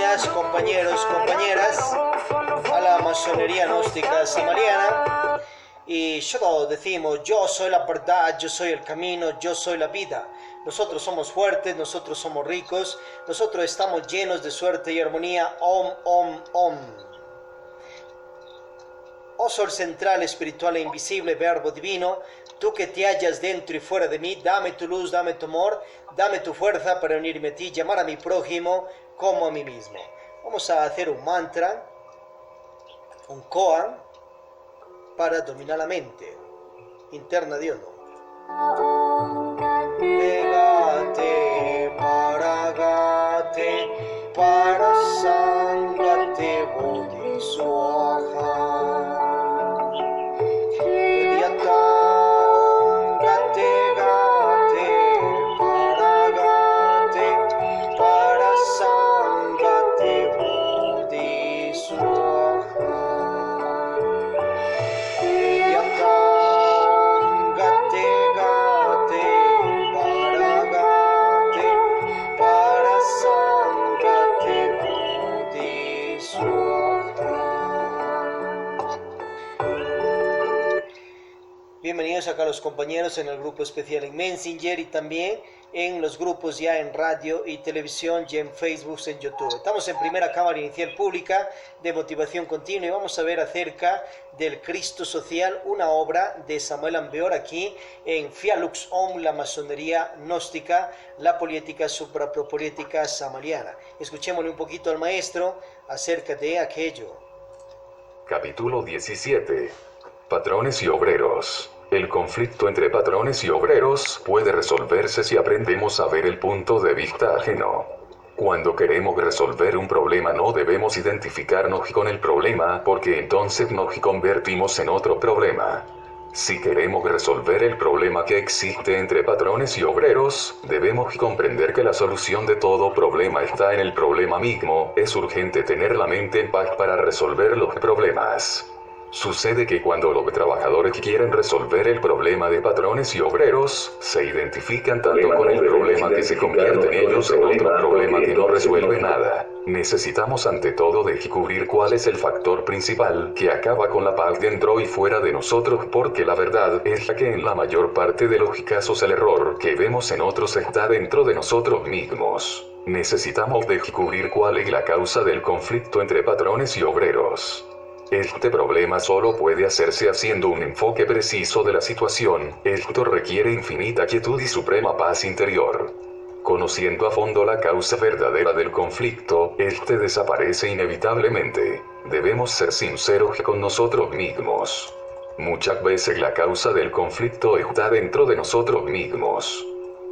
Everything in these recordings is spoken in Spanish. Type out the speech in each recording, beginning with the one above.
Bienvenidas, compañeros, compañeras, a la masonería gnóstica samariana. Y todos decimos, yo soy la verdad, yo soy el camino, yo soy la vida. Nosotros somos fuertes, nosotros somos ricos, nosotros estamos llenos de suerte y armonía. Om, om, om. Oh Sol central, espiritual e invisible, verbo divino, tú que te hallas dentro y fuera de mí, dame tu luz, dame tu amor, dame tu fuerza para unirme a ti, llamar a mi prójimo como a mí mismo. Vamos a hacer un mantra, un koan, para dominar la mente interna de uno. Pegate, paragate, parasangate, bodhisattva. Bienvenidos acá a los compañeros en el grupo especial en Messenger y también en los grupos ya en radio y televisión y en Facebook, en YouTube. Estamos en primera cámara inicial pública de motivación continua y vamos a ver acerca del Cristo social, una obra de Samuel Ambeor aquí en Fialux Om, la masonería gnóstica, la poliética suprapropoliética samariana. Escuchémosle un poquito al maestro acerca de aquello. Capítulo 17. Patrones y obreros. El conflicto entre patrones y obreros puede resolverse si aprendemos a ver el punto de vista ajeno. Cuando queremos resolver un problema no debemos identificarnos con el problema porque entonces nos convertimos en otro problema. Si queremos resolver el problema que existe entre patrones y obreros, debemos comprender que la solución de todo problema está en el problema mismo. Es urgente tener la mente en paz para resolver los problemas. Sucede que cuando los trabajadores quieren resolver el problema de patrones y obreros, se identifican tanto con el problema que se convierte en ellos en otro problema que no resuelve nada. Necesitamos ante todo descubrir cuál es el factor principal que acaba con la paz dentro y fuera de nosotros, porque la verdad es que en la mayor parte de los casos el error que vemos en otros está dentro de nosotros mismos. Necesitamos descubrir cuál es la causa del conflicto entre patrones y obreros. Este problema solo puede hacerse haciendo un enfoque preciso de la situación. Esto requiere infinita quietud y suprema paz interior. Conociendo a fondo la causa verdadera del conflicto, este desaparece inevitablemente. Debemos ser sinceros con nosotros mismos. Muchas veces la causa del conflicto está dentro de nosotros mismos.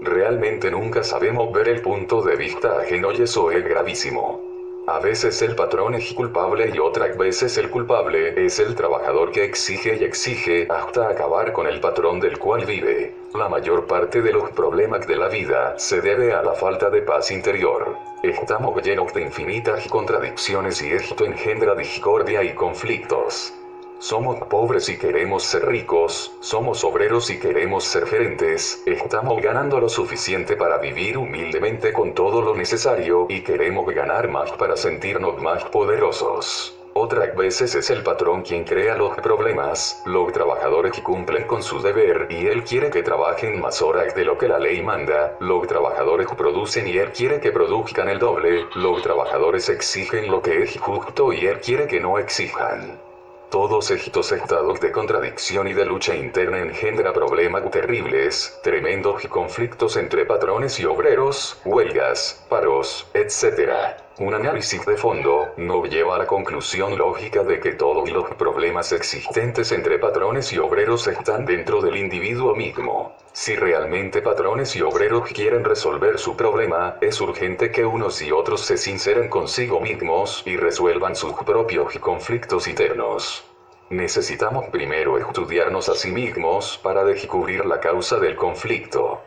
Realmente nunca sabemos ver el punto de vista ajeno y eso es gravísimo. A veces el patrón es culpable y otras veces el culpable es el trabajador que exige y exige hasta acabar con el patrón del cual vive. La mayor parte de los problemas de la vida se debe a la falta de paz interior. Estamos llenos de infinitas contradicciones y esto engendra discordia y conflictos. Somos pobres y queremos ser ricos, somos obreros y queremos ser gerentes, estamos ganando lo suficiente para vivir humildemente con todo lo necesario y queremos ganar más para sentirnos más poderosos. Otras veces es el patrón quien crea los problemas, los trabajadores que cumplen con su deber y él quiere que trabajen más horas de lo que la ley manda, los trabajadores producen y él quiere que produzcan el doble, los trabajadores exigen lo que es justo y él quiere que no exijan. Todos estos estados de contradicción y de lucha interna engendran problemas terribles, tremendos conflictos entre patrones y obreros, huelgas, paros, etc. Un análisis de fondo nos lleva a la conclusión lógica de que todos los problemas existentes entre patrones y obreros están dentro del individuo mismo. Si realmente patrones y obreros quieren resolver su problema, es urgente que unos y otros se sinceren consigo mismos y resuelvan sus propios conflictos internos. Necesitamos primero estudiarnos a sí mismos para descubrir la causa del conflicto.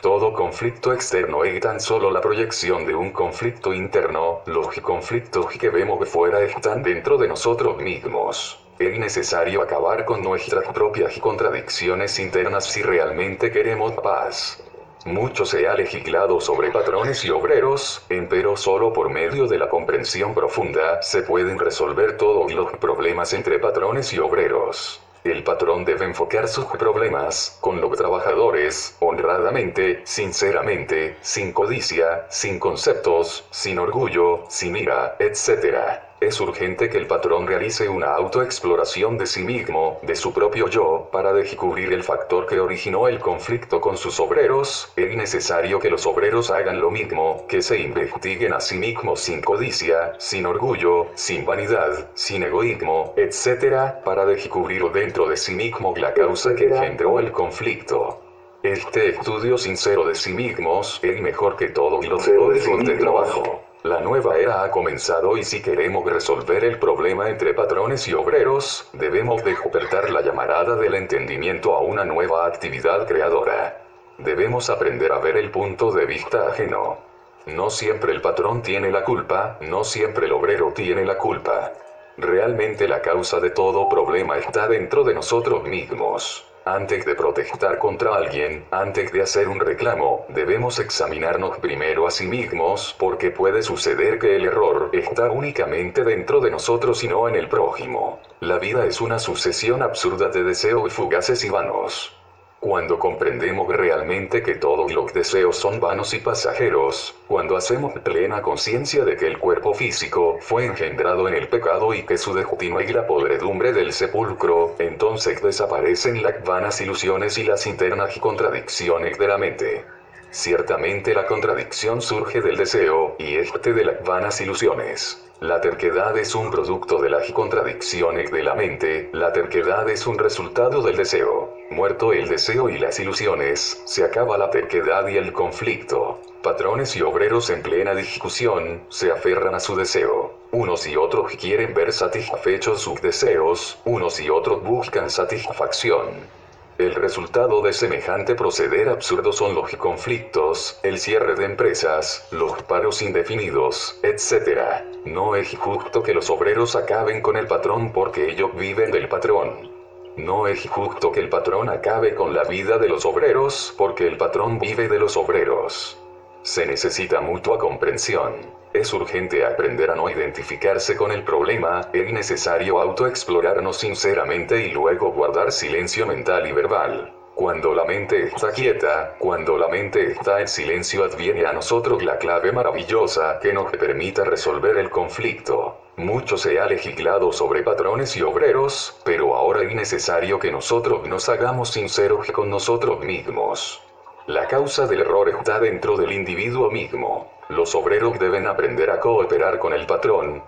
Todo conflicto externo es tan solo la proyección de un conflicto interno. Los conflictos que vemos fuera están dentro de nosotros mismos. Es necesario acabar con nuestras propias contradicciones internas si realmente queremos paz. Mucho se ha legislado sobre patrones y obreros, empero solo por medio de la comprensión profunda se pueden resolver todos los problemas entre patrones y obreros. El patrón debe enfocar sus problemas con los trabajadores, honradamente, sinceramente, sin codicia, sin conceptos, sin orgullo, sin ira, etc. Es urgente que el patrón realice una autoexploración de sí mismo, de su propio yo, para descubrir el factor que originó el conflicto con sus obreros. Es necesario que los obreros hagan lo mismo, que se investiguen a sí mismos sin codicia, sin orgullo, sin vanidad, sin egoísmo, etc., para descubrir dentro de sí mismo la causa que engendró el conflicto. Este estudio sincero de sí mismos es mejor que todos los códigos de trabajo. La nueva era ha comenzado y si queremos resolver el problema entre patrones y obreros, debemos despertar la llamarada del entendimiento a una nueva actividad creadora. Debemos aprender a ver el punto de vista ajeno. No siempre el patrón tiene la culpa, no siempre el obrero tiene la culpa. Realmente la causa de todo problema está dentro de nosotros mismos. Antes de protestar contra alguien, antes de hacer un reclamo, debemos examinarnos primero a sí mismos, porque puede suceder que el error está únicamente dentro de nosotros y no en el prójimo. La vida es una sucesión absurda de deseos fugaces y vanos. Cuando comprendemos realmente que todos los deseos son vanos y pasajeros, cuando hacemos plena conciencia de que el cuerpo físico fue engendrado en el pecado y que su destino es la podredumbre del sepulcro, entonces desaparecen las vanas ilusiones y las internas contradicciones de la mente. Ciertamente la contradicción surge del deseo, y este de las vanas ilusiones. La terquedad es un producto de las contradicciones de la mente, la terquedad es un resultado del deseo. Muerto el deseo y las ilusiones, se acaba la terquedad y el conflicto. Patrones y obreros en plena discusión, se aferran a su deseo. Unos y otros quieren ver satisfechos sus deseos, unos y otros buscan satisfacción. El resultado de semejante proceder absurdo son los conflictos, el cierre de empresas, los paros indefinidos, etc. No es justo que los obreros acaben con el patrón porque ellos viven del patrón. No es justo que el patrón acabe con la vida de los obreros porque el patrón vive de los obreros. Se necesita mutua comprensión. Es urgente aprender a no identificarse con el problema, es necesario autoexplorarnos sinceramente y luego guardar silencio mental y verbal. Cuando la mente está quieta, cuando la mente está en silencio, adviene a nosotros la clave maravillosa que nos permita resolver el conflicto. Mucho se ha legislado sobre patrones y obreros, pero ahora es necesario que nosotros nos hagamos sinceros con nosotros mismos. La causa del error está dentro del individuo mismo. Los obreros deben aprender a cooperar con el patrón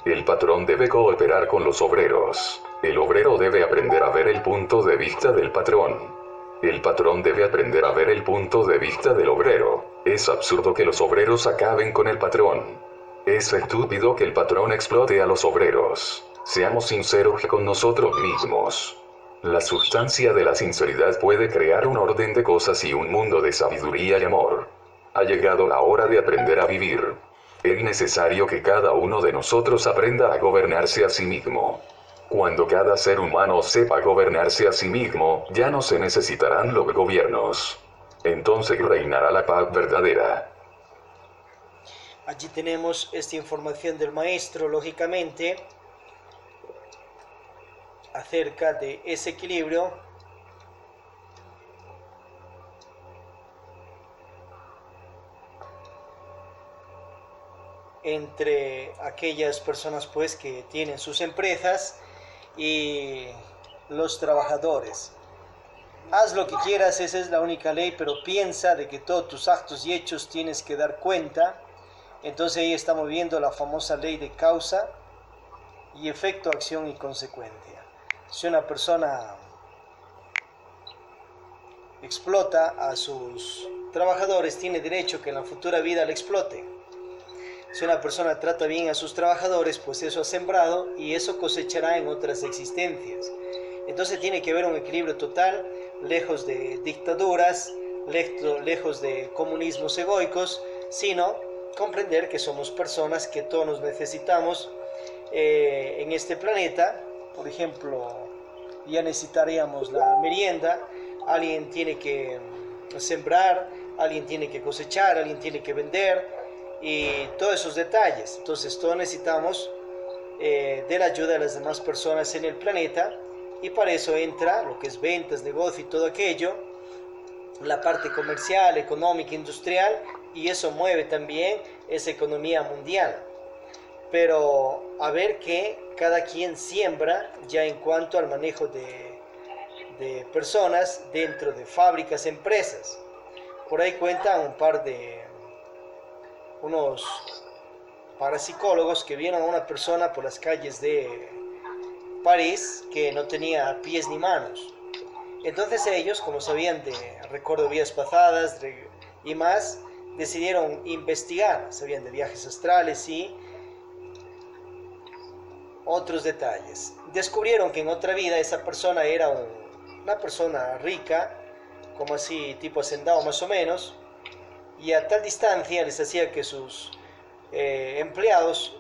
debe cooperar con los obreros. El obrero debe aprender a ver el punto de vista del patrón. El patrón debe aprender a ver el punto de vista del obrero. Es absurdo que los obreros acaben con el patrón. Es estúpido que el patrón explote a los obreros. Seamos sinceros con nosotros mismos. La sustancia de la sinceridad puede crear un orden de cosas y un mundo de sabiduría y amor. Ha llegado la hora de aprender a vivir. Es necesario que cada uno de nosotros aprenda a gobernarse a sí mismo. Cuando cada ser humano sepa gobernarse a sí mismo, ya no se necesitarán los gobiernos. Entonces reinará la paz verdadera. Allí tenemos esta información del maestro, lógicamente, acerca de ese equilibrio entre aquellas personas pues que tienen sus empresas y los trabajadores. Haz lo que quieras, esa es la única ley, pero piensa de que todos tus actos y hechos tienes que dar cuenta. Entonces ahí estamos viendo la famosa ley de causa y efecto, acción y consecuencia. Si una persona explota a sus trabajadores, tiene derecho que en la futura vida le explote. Si una persona trata bien a sus trabajadores, pues eso ha sembrado y eso cosechará en otras existencias. Entonces tiene que haber un equilibrio total, lejos de dictaduras, lejos de comunismos egoicos, sino comprender que somos personas que todos nos necesitamos en este planeta. Por ejemplo, ya necesitaríamos la merienda, alguien tiene que sembrar, alguien tiene que cosechar, alguien tiene que vender y todos esos detalles. Entonces todos necesitamos de la ayuda de las demás personas en el planeta, y para eso entra lo que es ventas, negocio y todo aquello, la parte comercial, económica, industrial, y eso mueve también esa economía mundial. Pero a ver que cada quien siembra ya en cuanto al manejo de personas dentro de fábricas, empresas. Por ahí cuentan unos parapsicólogos que vieron a una persona por las calles de París que no tenía pies ni manos. Entonces ellos, como sabían de recuerdo vidas pasadas y más, decidieron investigar, sabían de viajes astrales y otros detalles. Descubrieron que en otra vida esa persona era una persona rica, como así tipo hacendado más o menos, y a tal distancia les hacía que sus empleados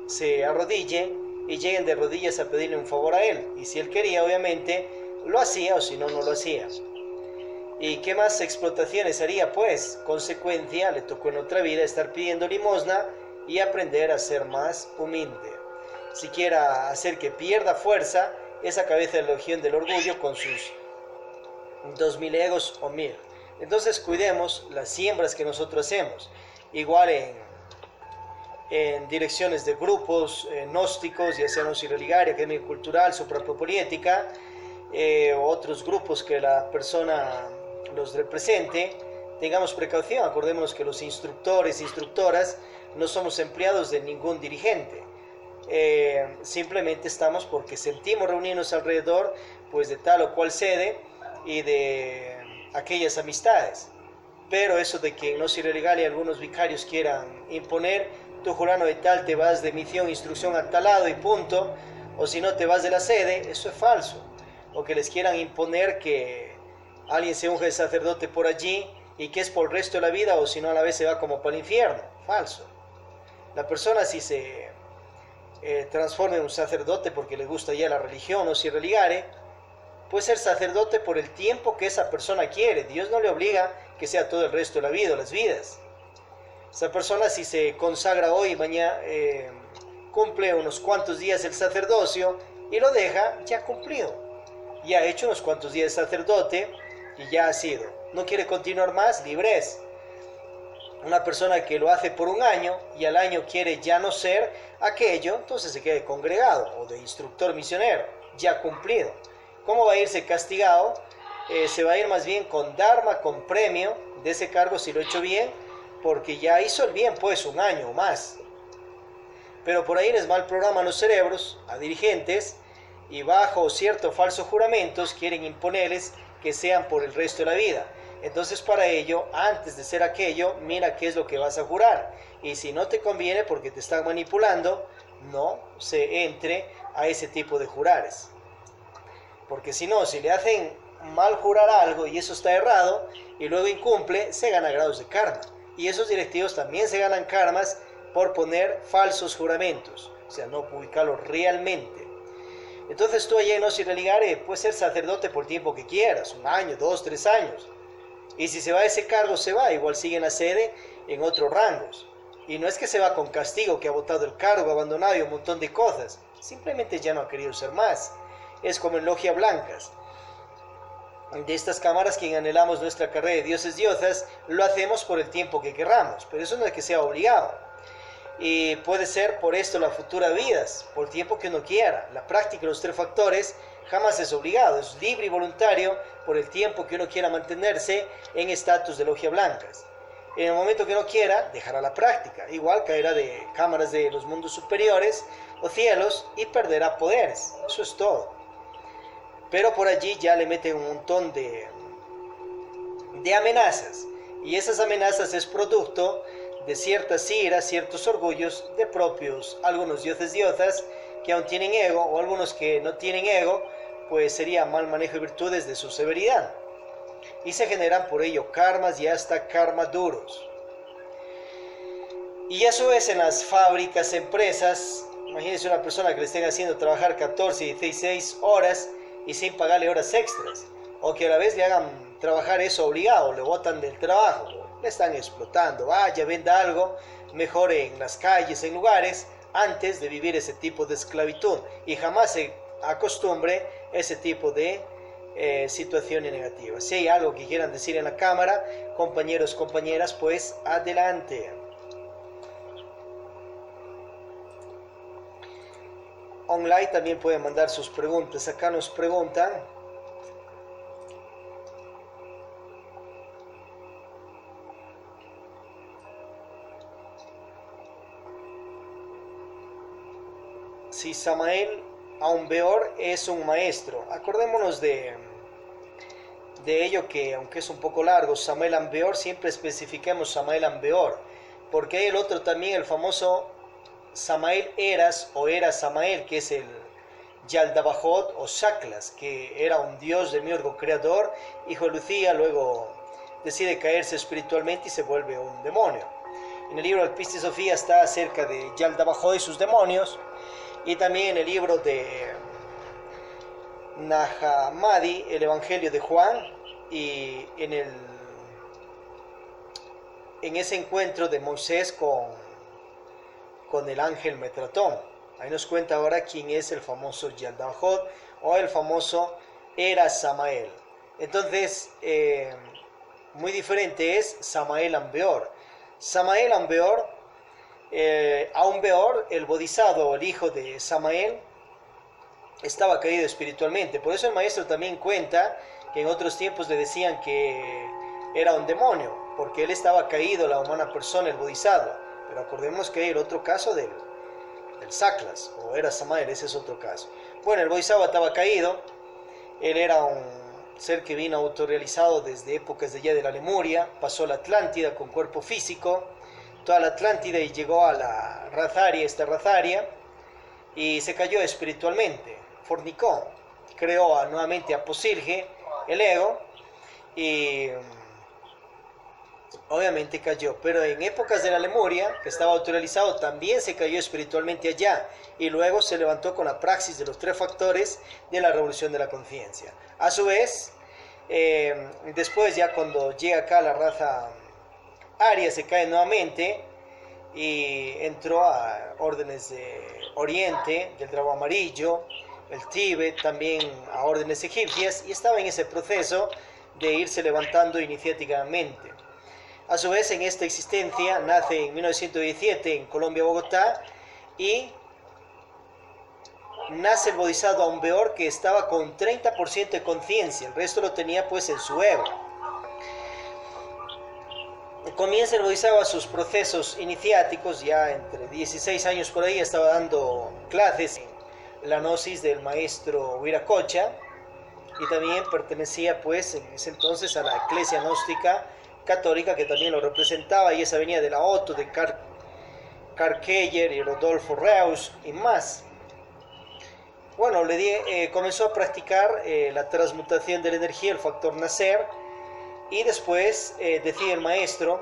se arrodillen y lleguen de rodillas a pedirle un favor a él, y si él quería obviamente lo hacía, o si no, no lo hacía. ¿Y qué más explotaciones haría? Pues consecuencia le tocó en otra vida estar pidiendo limosna y aprender a ser más humilde, siquiera hacer que pierda fuerza esa cabeza de legión del orgullo con sus 2000 egos o 1000. Entonces cuidemos las siembras que nosotros hacemos, igual en direcciones de grupos gnósticos, ya sea Gnosis Religaria, Academia Cultural, Suprapropoliética, otros grupos que la persona los represente. Tengamos precaución, acordémonos que los instructores, instructoras, no somos empleados de ningún dirigente. Simplemente estamos porque sentimos reunirnos alrededor pues de tal o cual sede y de aquellas amistades. Pero eso de que en Gnosis Religaria algunos vicarios quieran imponer, tu fulano de tal te vas de misión, instrucción a tal lado y punto, o si no te vas de la sede, eso es falso. O que les quieran imponer que alguien se unge de sacerdote por allí y que es por el resto de la vida, o si no a la vez se va como para el infierno. Falso. La persona si se transforma en un sacerdote porque le gusta ya la religión o si religare, puede ser sacerdote por el tiempo que esa persona quiere. Dios no le obliga que sea todo el resto de la vida o las vidas. Esa persona si se consagra hoy y mañana cumple unos cuantos días el sacerdocio y lo deja, ya cumplido. Ya ha hecho unos cuantos días de sacerdote y ya ha sido. No quiere continuar más, libre es. Una persona que lo hace por un año y al año quiere ya no ser aquello, entonces se queda de congregado o de instructor misionero, ya cumplido. ¿Cómo va a irse castigado? Se va a ir más bien con dharma, con premio de ese cargo si lo ha hecho bien, porque ya hizo el bien pues un año o más. Pero por ahí les mal programan los cerebros a dirigentes y bajo ciertos falsos juramentos quieren imponerles que sean por el resto de la vida. Entonces para ello, antes de ser aquello, mira qué es lo que vas a jurar. Y si no te conviene porque te están manipulando, no se entre a ese tipo de jurares. Porque si no, si le hacen mal jurar algo y eso está errado y luego incumple, se gana grados de karma. Y esos directivos también se ganan karmas por poner falsos juramentos, o sea, no publicarlos realmente. Entonces tú allá en Gnosis Religaria puedes ser sacerdote por el tiempo que quieras, 1 año, 2, 3 años. Y si se va a ese cargo, se va, igual sigue en la sede en otros rangos. Y no es que se va con castigo, que ha botado el cargo, abandonado y un montón de cosas. Simplemente ya no ha querido ser más. Es como en Logia Blancas. De estas cámaras que anhelamos nuestra carrera de dioses diosas, lo hacemos por el tiempo que querramos, pero eso no es que sea obligado. Y puede ser por esto las futuras vidas, por el tiempo que uno quiera. La práctica de los 3 factores jamás es obligado, es libre y voluntario por el tiempo que uno quiera mantenerse en estatus de Logia Blancas. En el momento que no quiera, dejará la práctica. Igual caerá de cámaras de los mundos superiores o cielos y perderá poderes. Eso es todo. Pero por allí ya le meten un montón de amenazas. Y esas amenazas es producto de ciertas iras, ciertos orgullos de propios, algunos dioses diosas que aún tienen ego, o algunos que no tienen ego, pues sería mal manejo de virtudes de su severidad. Y se generan por ello karmas y hasta karmas duros. Y eso es en las fábricas, empresas. Imagínense una persona que le estén haciendo trabajar 14, 16 horas y sin pagarle horas extras. O que a la vez le hagan trabajar es obligado, le botan del trabajo, le están explotando, vaya, venda algo, mejor en las calles, en lugares, antes de vivir ese tipo de esclavitud, y jamás se acostumbre ese tipo de situaciones negativas. Si hay algo que quieran decir en la cámara, compañeros, compañeras, pues adelante. Online también pueden mandar sus preguntas. Acá nos preguntan: si Samael Aun Beor es un maestro. Acordémonos de ello, que aunque es un poco largo, Samael Aun Beor, siempre especificamos Samael Aun Beor, porque hay el otro también, el famoso Samael Eras o Era Samael, que es el Yaldabajot o Shaklas, que era un dios de Miorgo creador, hijo de Lucía, luego decide caerse espiritualmente y se vuelve un demonio. En el libro del Piste Sofía está acerca de Yaldabajot y sus demonios, y también en el libro de Nahamadi, el Evangelio de Juan, y en ese encuentro de Moisés con el ángel Metratón. Ahí nos cuenta ahora quién es el famoso Yaldabajot o el famoso Era Samael. Entonces, muy diferente es Samael Aun Beor. Samael Aun Beor, Aun Beor, el bodhisattva, el hijo de Samael, estaba caído espiritualmente. Por eso el maestro también cuenta que en otros tiempos le decían que era un demonio, porque él estaba caído, la humana persona, el bodhisattva. Pero acordemos que hay el otro caso del Saklas, o Era Samael, ese es otro caso. Bueno, el bodhisattva estaba caído, él era un ser que vino autorrealizado desde épocas de ya de la Lemuria, pasó la Atlántida con cuerpo físico, toda la Atlántida, y llegó a la Razaria, esta Razaria, y se cayó espiritualmente, fornicó, creó nuevamente a Posilge, el ego, y obviamente cayó. Pero en épocas de la Lemuria, que estaba autorrealizado, también se cayó espiritualmente allá, y luego se levantó con la praxis de los 3 factores de la revolución de la conciencia. A su vez, después ya cuando llega acá la raza Aria, se cae nuevamente y entró a órdenes de Oriente, del dragón amarillo, el Tíbet, también a órdenes egipcias, y estaba en ese proceso de irse levantando iniciáticamente. A su vez, en esta existencia, nace en 1917 en Colombia, Bogotá, y nace el Bodhisattva Aun Beor, que estaba con 30% de conciencia, el resto lo tenía pues en su ego. Comienza el Bodhisattva sus procesos iniciáticos, ya entre 16 años por ahí estaba dando clases en la gnosis del maestro Viracocha, y también pertenecía pues en ese entonces a la Iglesia Gnóstica Católica, que también lo representaba, y esa venía de la Otto, de Karl Keyer y Rodolfo Reus y más. Bueno, comenzó a practicar la transmutación de la energía, el factor nacer, y después decide el maestro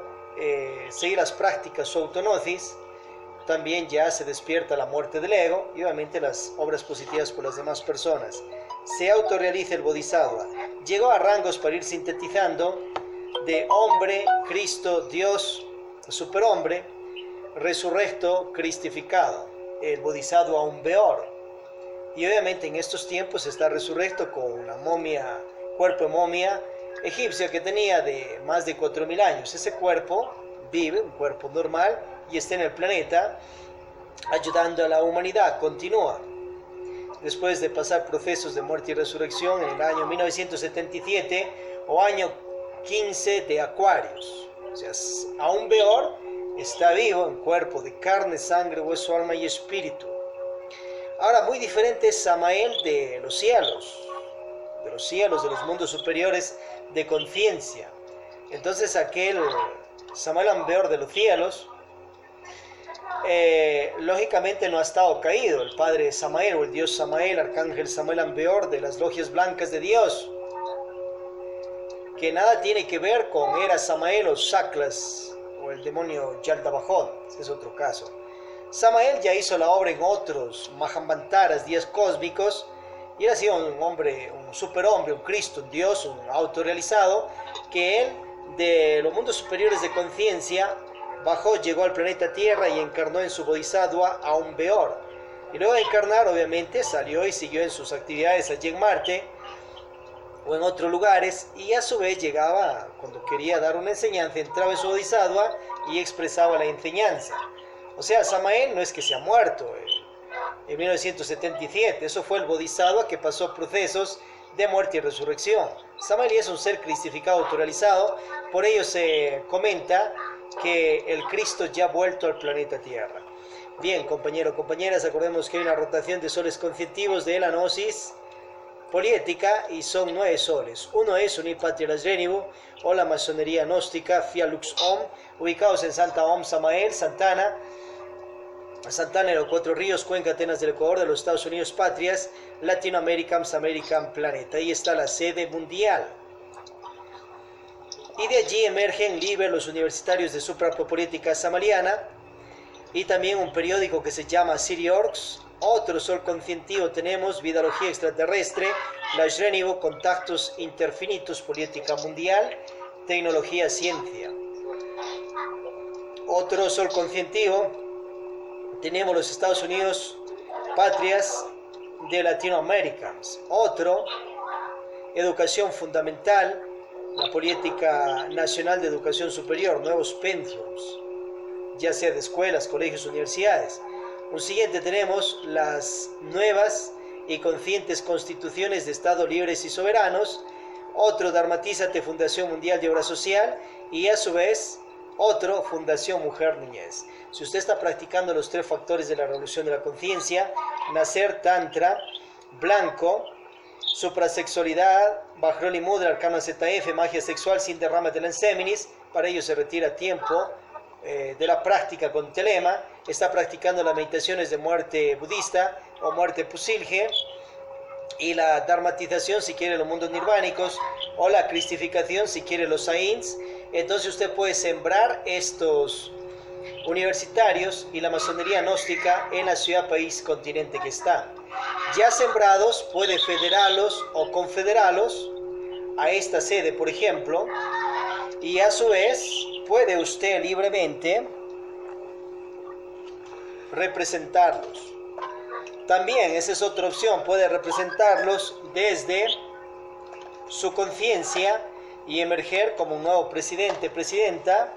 seguir las prácticas su autognosis. También ya se despierta la muerte del ego y obviamente las obras positivas por las demás personas. Se autorrealiza el Bodhisattva. Llegó a rangos, para ir sintetizando, de hombre, Cristo, Dios, superhombre, resurrecto, cristificado, el Bodhisattva Aun Beor. Y obviamente en estos tiempos está resurrecto con una momia, cuerpo de momia egipcia que tenía de más de 4000 años. Ese cuerpo vive, un cuerpo normal, y está en el planeta ayudando a la humanidad, continúa. Después de pasar procesos de muerte y resurrección en el año 1977 o año 15 de Acuarios. O sea, Aun Beor está vivo en cuerpo de carne, sangre, hueso, alma y espíritu. Ahora, muy diferente es Samael de los cielos, de los mundos superiores de conciencia. Entonces aquel Samael Aun Beor de los cielos, lógicamente no ha estado caído. El padre Samael o el dios Samael, arcángel Samael Aun Beor de las logias blancas de Dios, que nada tiene que ver con Era Samael o Saklas o el demonio Yaldabajot. Ese es otro caso. Samael ya hizo la obra en otros Mahambantaras, días cósmicos, Y era así un hombre, un superhombre, un Cristo, un Dios, un autorrealizado, que él, de los mundos superiores de conciencia, bajó, llegó al planeta Tierra y encarnó en su Bodhisattva a un Beor. Y luego de encarnar, obviamente, salió y siguió en sus actividades allí en Marte o en otros lugares, y a su vez llegaba, cuando quería dar una enseñanza, entraba en su Bodhisattva y expresaba la enseñanza. O sea, Samael no es que se ha muerto en 1977, eso fue el Bodhisattva que pasó procesos de muerte y resurrección. Samael es un ser cristificado, autorrealizado, por ello se comenta que el Cristo ya ha vuelto al planeta Tierra. Bien, compañeros, compañeras, acordemos que hay una rotación de soles conscientivos de la gnosis poliética y son 9 soles. Uno es Unipatria Lajrenivo o la masonería gnóstica Fia Lux Om, ubicados en Santa Om, Samael, Santana, de los Cuatro Ríos, Cuenca, Atenas del Ecuador, de los Estados Unidos, Patrias, Latinoamerican, American Planet. Ahí está la sede mundial. Y de allí emergen libres los universitarios de Suprapolítica Samariana y también un periódico que se llama City Orcs. Otro sol conscientivo tenemos, Vidalogía Extraterrestre, Lajrenivo, Contactos Interfinitos, Política Mundial, Tecnología, Ciencia. Otro sol conscientivo tenemos los Estados Unidos, Patrias de Latinoamérica. Otro, Educación Fundamental, la Política Nacional de Educación Superior, nuevos pensions, ya sea de escuelas, colegios, universidades. Un siguiente tenemos las nuevas y conscientes constituciones de Estados libres y soberanos. Otro, Dharmatízate, Fundación Mundial de Obra Social. Y a su vez, otro, Fundación Mujer Niñez. Si usted está practicando los 3 factores de la revolución de la conciencia, nacer, tantra, blanco, suprasexualidad, Bajroli Mudra, Arcano ZF, magia sexual sin derrame de la enseminis, para ello se retira tiempo de la práctica con telema, está practicando las meditaciones de muerte budista o muerte pusilge, y la dharmatización si quiere los mundos nirvánicos, o la cristificación si quiere los saints. Entonces usted puede sembrar estos universitarios y la masonería gnóstica en la ciudad, país, continente que está. Ya sembrados, puede federarlos o confederarlos a esta sede, por ejemplo, y a su vez puede usted libremente representarlos. También, esa es otra opción, puede representarlos desde su conciencia y emerger como un nuevo presidente, presidenta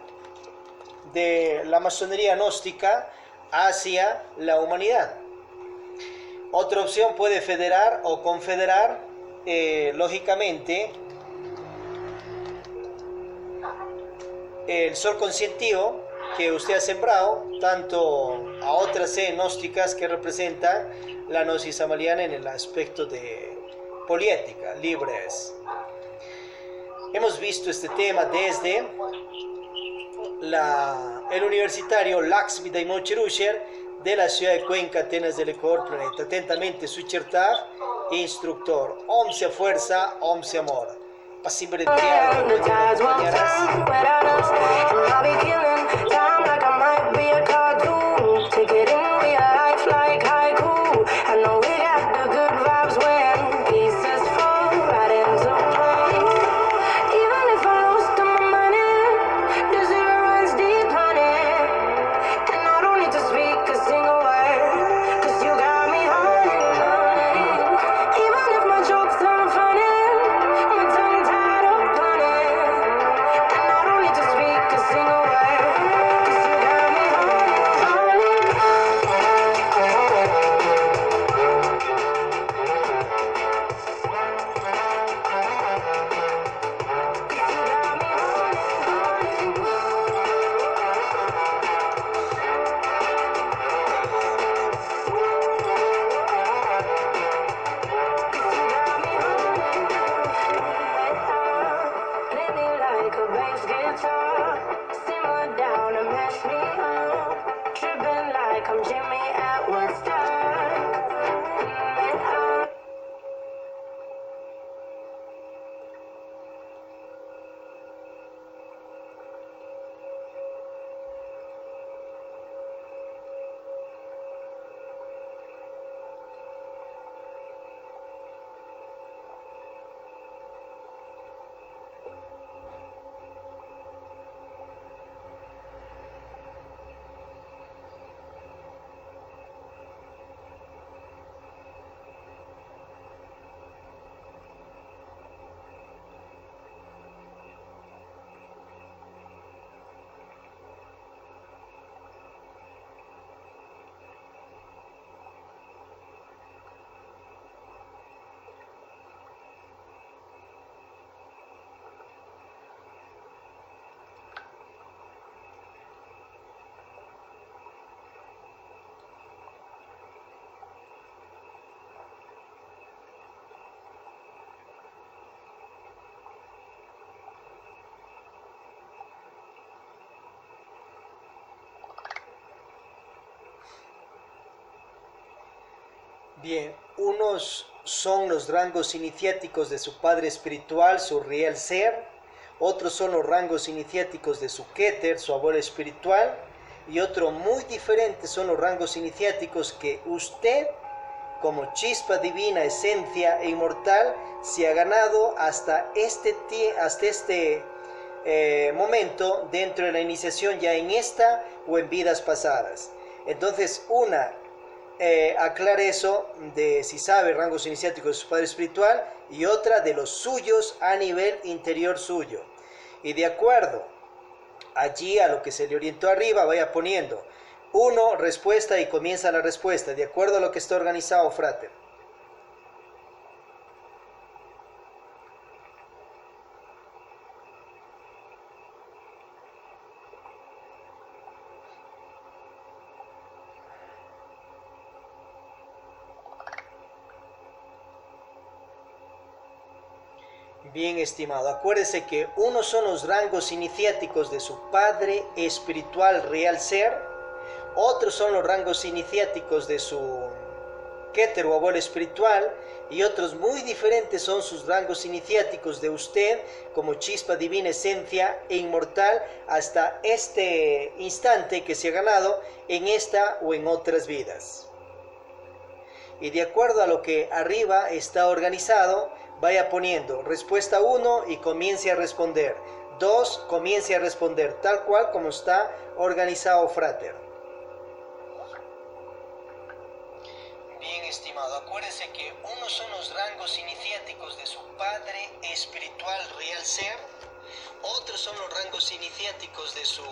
de la masonería gnóstica hacia la humanidad. Otra opción, puede federar o confederar, lógicamente, el sol conscientivo que usted ha sembrado, tanto a otras sedes gnósticas que representan la gnosis samariana en el aspecto de poliética, libres. Hemos visto este tema desde el universitario Laxmi Daimon Cherusher de la ciudad de Cuenca, Atenas del Ecuador, planeta. Atentamente, su Chertav, instructor. Om sea fuerza, Om sea amor. Single word. Bien, unos son los rangos iniciáticos de su padre espiritual, su real ser. Otros son los rangos iniciáticos de su Keter, su abuelo espiritual. Y otro muy diferente son los rangos iniciáticos que usted, como chispa divina, esencia e inmortal, se ha ganado hasta este momento dentro de la iniciación, ya en esta o en vidas pasadas. Entonces, aclare eso de si sabe rangos iniciáticos de su padre espiritual, y otra de los suyos a nivel interior suyo. Y de acuerdo allí a lo que se le orientó arriba, vaya poniendo 1, respuesta, y comienza la respuesta, de acuerdo a lo que está organizado, frater. Bien, estimado, acuérdese que unos son los rangos iniciáticos de su padre espiritual real ser, otros son los rangos iniciáticos de su Keter o abuelo espiritual, y otros muy diferentes son sus rangos iniciáticos de usted como chispa divina, esencia e inmortal, hasta este instante que se ha ganado en esta o en otras vidas. Y de acuerdo a lo que arriba está organizado, vaya poniendo respuesta 1 y comience a responder. 2, comience a responder tal cual como está organizado, frater. Bien, estimado, acuérdese que unos son los rangos iniciáticos de su padre espiritual real ser, otros son los rangos iniciáticos de su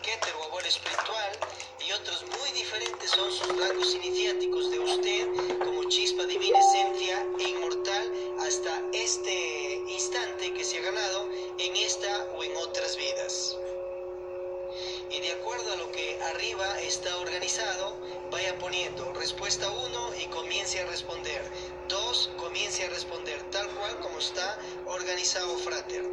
Keter o abuelo espiritual, y otros muy diferentes son sus rangos iniciáticos de usted como chispa divina, esencia e inmortal, hasta este instante que se ha ganado en esta o en otras vidas. Y de acuerdo a lo que arriba está organizado, vaya poniendo respuesta 1 y comience a responder. 2, comience a responder tal cual como está organizado, frater.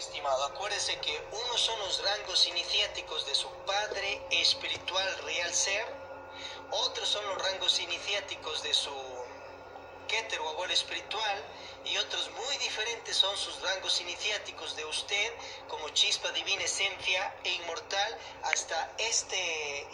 estimado. Acuérdese que unos son los rangos iniciáticos de su Padre espiritual real ser, otros son los rangos iniciáticos de su Keter o abuelo espiritual, y otros muy diferentes son sus rangos iniciáticos de usted como chispa divina, esencia e inmortal, hasta este